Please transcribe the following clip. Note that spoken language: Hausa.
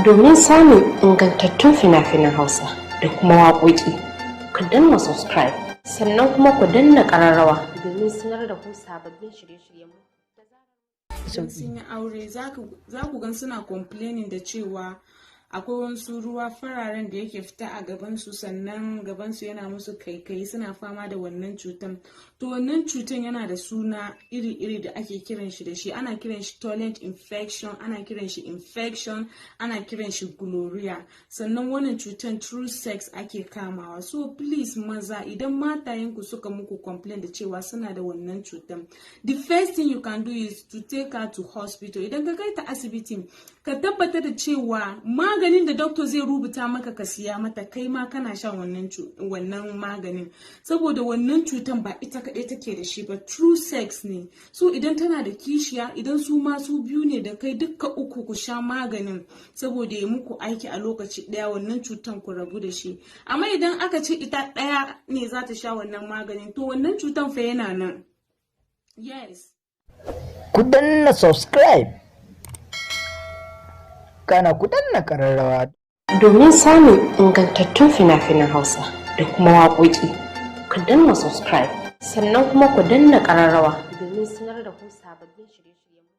Domin samun ingantattun fina-finan Hausa da kuma waƙoƙi, ku danna subscribe sannan kuma ku danna ƙararrawa domin sanar da ku sababbin shirye-shiryenmu. Sun yi aure za ku gan suna complaining da cewa akwai wasu ruwa fararen da yake fita a gabansu, sannan gabansu yana musu kaikayi, suna fama da wannan cutan. To wannan cutan yana da suna iri-iri da ake kiran shi da shi. Ana kiran shi toilet infection, ana kiran shi infection, ana kiran shi gonorrhea. Sannan wannan cutan through sex ake kamawa. So please maza, idan matayenku suka muku complain da cewa suna da wannan cutan, the first thing you can do is to take her to hospital. Idan ka kai ta asibiti, ka tabbatar da cewa maganin da doctor zai rubuta maka ka siya mata, kai ma kana shan wannan maganin, saboda wannan cutan ba ita kaɗai take da shi ba, true sex ne. So idan tana da kishiya, idan su ma su biyu ne da kai, dukka uku ku sha maganin saboda ya muku aiki a lokaci ɗaya, wannan cutan ku rabu da shi. Amma idan aka ce ita ɗaya ne za ta sha wannan maganin, to wannan cutan fa yana nan. Yes. Ku danna subscribe, kana ku danna ƙararrawa domin samun ingantattun fina-finan Hausa da kuma waƙoƙi. Ku danna subscribe sannan kuma ku danna ƙararrawa domin sanar da ku sababbin shirye-shiryenmu.